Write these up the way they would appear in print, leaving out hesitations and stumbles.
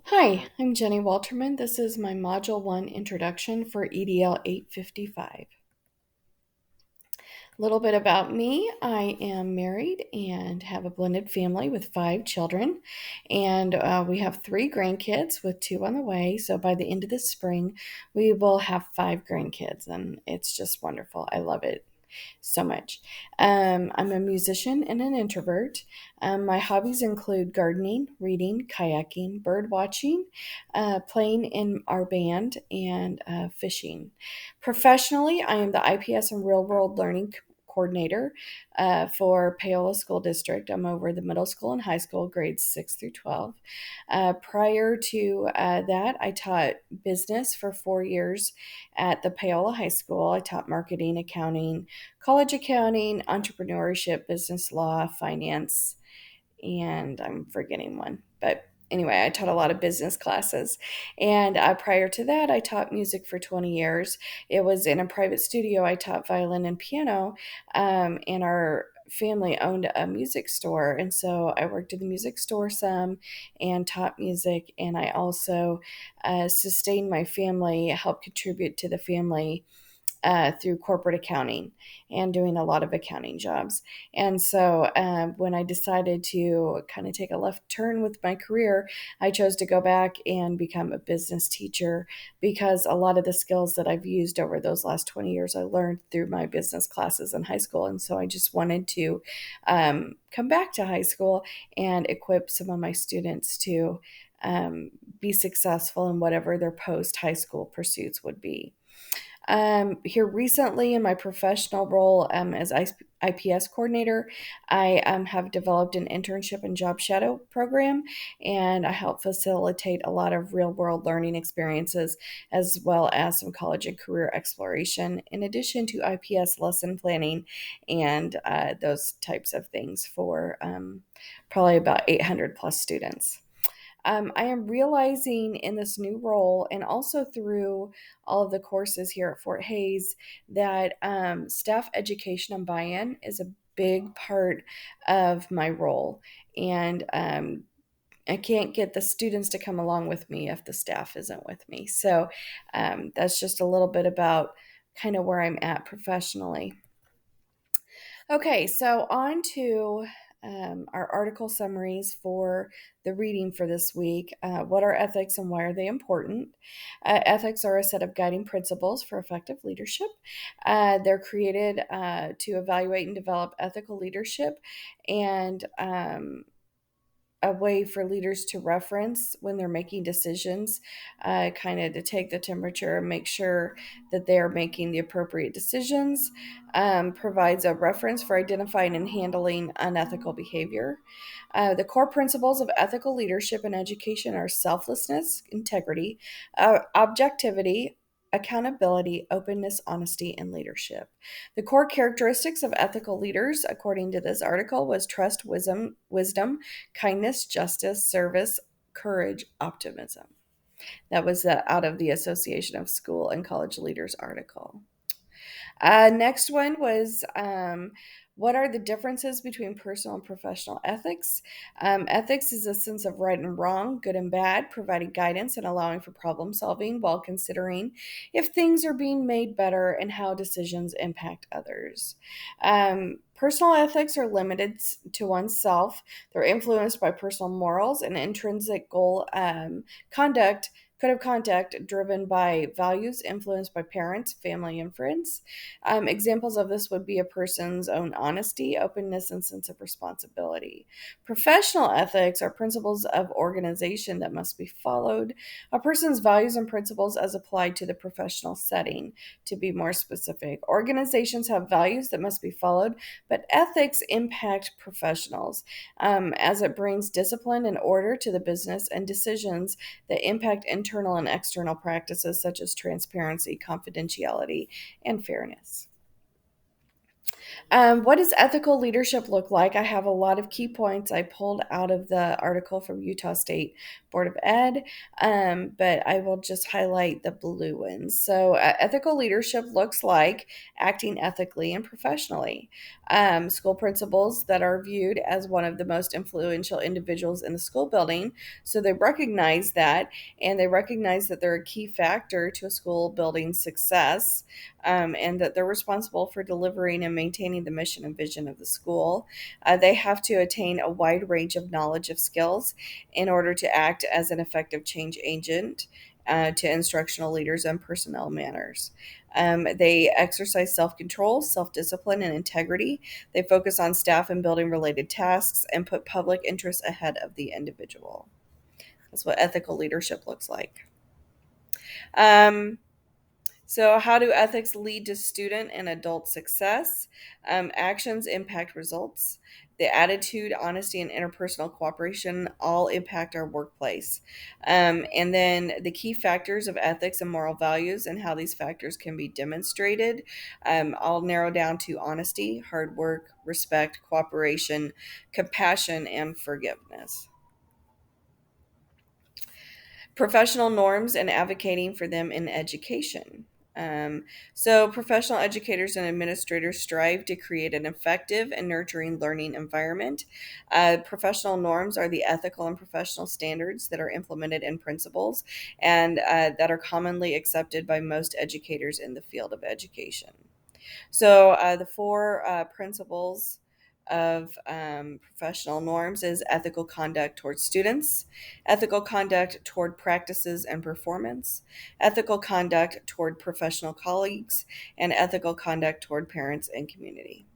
Hi, I'm Jenny Walterman. This is my Module 1 introduction for EDL 855. A little bit about me. I am married and have a blended family with 5 children, and we have 3 grandkids with 2 on the way. So by the end of the spring, we will have 5 grandkids, and it's just wonderful. I love it so much. I'm a musician and an introvert. My hobbies include gardening, reading, kayaking, bird watching, playing in our band, and fishing. Professionally, I am the IPS and Real World Learning Coordinator for Paola School District. I'm over the middle school and high school grades 6 through 12. Prior to that, I taught business for 4 years at the Paola High School. I taught marketing, accounting, college accounting, entrepreneurship, business law, finance, and I'm forgetting one. But anyway, I taught a lot of business classes. And prior to that, I taught music for 20 years. It was in a private studio. I taught violin and piano, and our family owned a music store. And so I worked in the music store some and taught music. And I also sustained my family, helped contribute to the family through corporate accounting and doing a lot of accounting jobs. And so when I decided to kind of take a left turn with my career, I chose to go back and become a business teacher because a lot of the skills that I've used over those last 20 years I learned through my business classes in high school. And so I just wanted to come back to high school and equip some of my students to be successful in whatever their post high school pursuits would be. Here recently, in my professional role as IPS coordinator, I have developed an internship and job shadow program, and I help facilitate a lot of real world learning experiences as well as some college and career exploration, in addition to IPS lesson planning and those types of things for probably about 800 plus students. I am realizing in this new role and also through all of the courses here at Fort Hays that staff education and buy in is a big part of my role. And I can't get the students to come along with me if the staff isn't with me. So that's just a little bit about kind of where I'm at professionally. Okay, so on to our article summaries for the reading for this week. What are ethics and why are they important? Ethics are a set of guiding principles for effective leadership. They're created to evaluate and develop ethical leadership and a way for leaders to reference when they're making decisions, kind of to take the temperature and make sure that they're making the appropriate decisions, provides a reference for identifying and handling unethical behavior. The core principles of ethical leadership and education are selflessness, integrity, objectivity, accountability, openness, honesty, and leadership. The core characteristics of ethical leaders, according to this article, was trust, wisdom, kindness, justice, service, courage, optimism. That was out of the Association of School and College Leaders article. Next one was what are the differences between personal and professional ethics? Ethics is a sense of right and wrong, good and bad, providing guidance and allowing for problem solving while considering if things are being made better and how decisions impact others. Personal ethics are limited to oneself. They're influenced by personal morals and intrinsic goal conduct code of conduct driven by values influenced by parents, family, and friends. Examples of this would be a person's own honesty, openness, and sense of responsibility. Professional ethics are principles of organization that must be followed. A person's values and principles as applied to the professional setting. To be more specific, organizations have values that must be followed, but ethics impact professionals as it brings discipline and order to the business and decisions that impact internal and external practices such as transparency, confidentiality, and fairness. What does ethical leadership look like? I have a lot of key points I pulled out of the article from Utah State Board of Ed, but I will just highlight the blue ones. So, ethical leadership looks like acting ethically and professionally. School principals that are viewed as one of the most influential individuals in the school building, so they recognize that, and they recognize that they're a key factor to a school building's success, and that they're responsible for delivering and maintaining the mission and vision of the school. They have to attain a wide range of knowledge of skills in order to act as an effective change agent to instructional leaders and personnel manners. They exercise self control, self discipline, and integrity. They focus on staff and building related tasks and put public interest ahead of the individual. That's what ethical leadership looks like. Um, So, how do ethics lead to student and adult success? Actions impact results. The attitude, honesty, and interpersonal cooperation all impact our workplace. And then the key factors of ethics and moral values and how these factors can be demonstrated. I'll narrow down to honesty, hard work, respect, cooperation, compassion, and forgiveness. Professional norms and advocating for them in education. So, professional educators and administrators strive to create an effective and nurturing learning environment. Professional norms are the ethical and professional standards that are implemented in principles and that are commonly accepted by most educators in the field of education. So the four principles of professional norms is ethical conduct towards students, ethical conduct toward practices and performance, ethical conduct toward professional colleagues, and ethical conduct toward parents and community.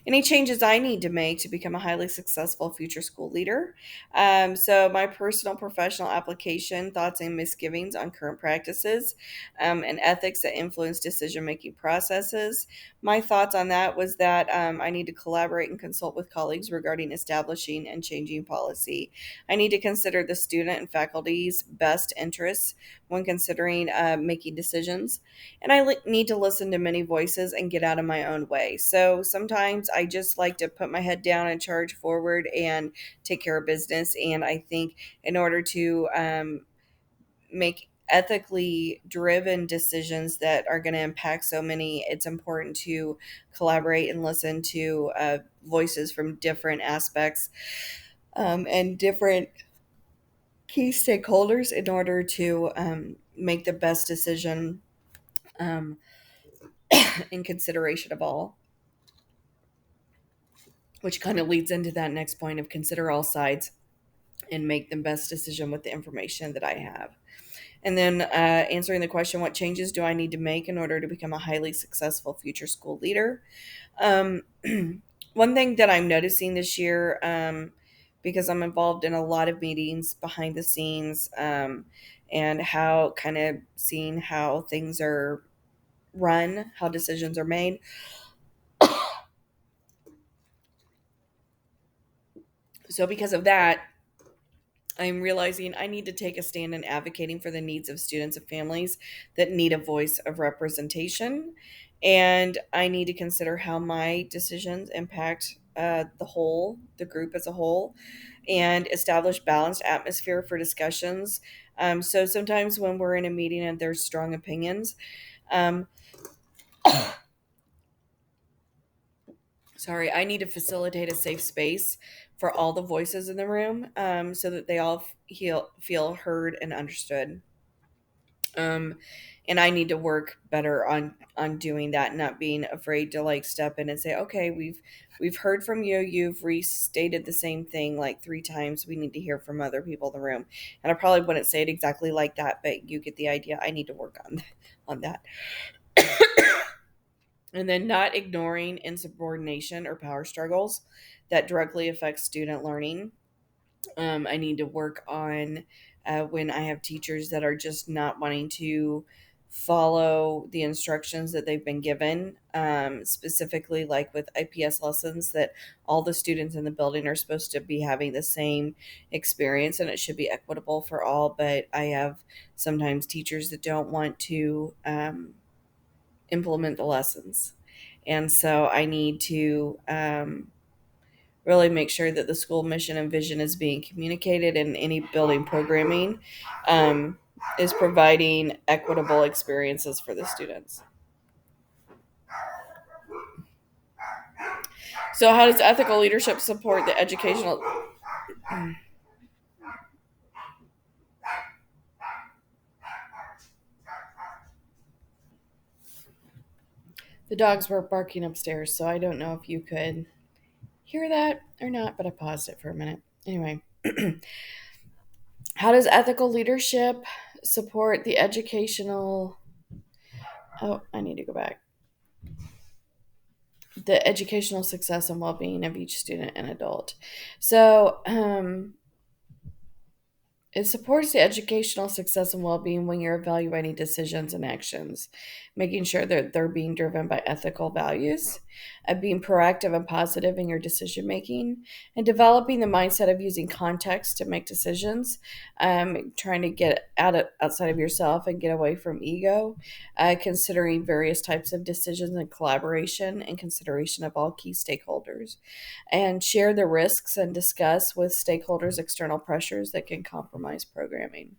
Any changes I need to make to become a highly successful future school leader. So, my personal professional application, thoughts and misgivings on current practices, and ethics that influence decision making processes. My thoughts on that was that I need to collaborate and consult with colleagues regarding establishing and changing policy. I need to consider the student and faculty's best interests when considering making decisions, and need to listen to many voices and get out of my own way. So sometimes I just like to put my head down and charge forward and take care of business. And I think in order to make ethically driven decisions that are going to impact so many, it's important to collaborate and listen to voices from different aspects and different key stakeholders in order to make the best decision um, in consideration of all, which kind of leads into that next point of consider all sides and make the best decision with the information that I have. And then answering the question, what changes do I need to make in order to become a highly successful future school leader? Um, One thing that I'm noticing this year, because I'm involved in a lot of meetings behind the scenes, and how kind of seeing how things are run, how decisions are made. So, because of that, I'm realizing I need to take a stand in advocating for the needs of students and families that need a voice of representation. And I need to consider how my decisions impact the group as a whole, and establish balanced atmosphere for discussions. So sometimes when we're in a meeting and there's strong opinions, um, sorry, I need to facilitate a safe space for all the voices in the room, so that they all feel heard and understood. um and I need to work better on doing that, not being afraid to like step in and say, okay, we've heard from you, you've restated the same thing like three times, we need to hear from other people in the room. And I probably wouldn't say it exactly like that, but you get the idea. I need to work on that. And then not ignoring insubordination or power struggles that directly affect student learning. I need to work on when I have teachers that are just not wanting to follow the instructions that they've been given, specifically like with IPS lessons, that all the students in the building are supposed to be having the same experience and it should be equitable for all. But I have sometimes teachers that don't want to implement the lessons. And so I need to really make sure that the school mission and vision is being communicated, and any building programming um, is providing equitable experiences for the students. So, how does ethical leadership support the educational? The dogs were barking upstairs, so I don't know if you could hear that or not, but I paused it for a minute. Anyway, how does ethical leadership support the educational? Oh, I need to go back. The educational success and well being of each student and adult. So, it supports the educational success and well being when you're evaluating decisions and actions, making sure that they're being driven by ethical values, being proactive and positive in your decision making, and developing the mindset of using context to make decisions, trying to get outside of yourself and get away from ego, considering various types of decisions and collaboration and consideration of all key stakeholders, and share the risks and discuss with stakeholders external pressures that can compromise programming.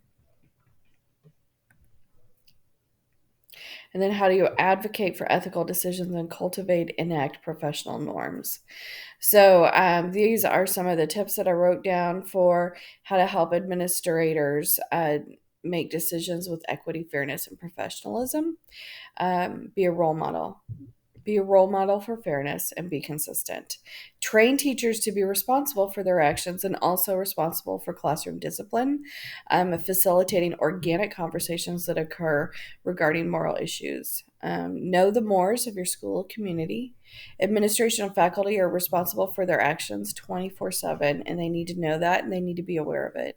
And then, how do you advocate for ethical decisions and cultivate enact professional norms? So, these are some of the tips that I wrote down for how to help administrators make decisions with equity, fairness, and professionalism. Be a role model. Be a role model for fairness and be consistent. Train teachers to be responsible for their actions and also responsible for classroom discipline, facilitating organic conversations that occur regarding moral issues. Know the mores of your school community. Administration and faculty are responsible for their actions 24/7, and they need to know that and they need to be aware of it.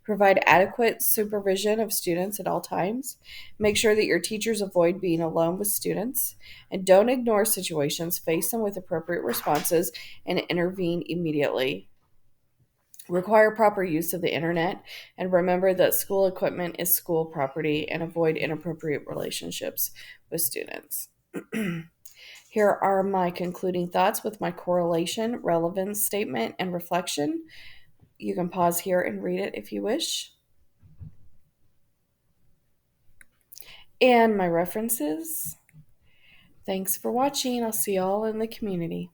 Provide adequate supervision of students at all times. Make sure that your teachers avoid being alone with students, and don't ignore situations. Face them with appropriate responses and intervene immediately. Require proper use of the internet, and remember that school equipment is school property, and avoid inappropriate relationships with students. Here are my concluding thoughts with my correlation, relevance statement, and reflection. You can pause here and read it if you wish. And my references. Thanks for watching. I'll see y'all in the community.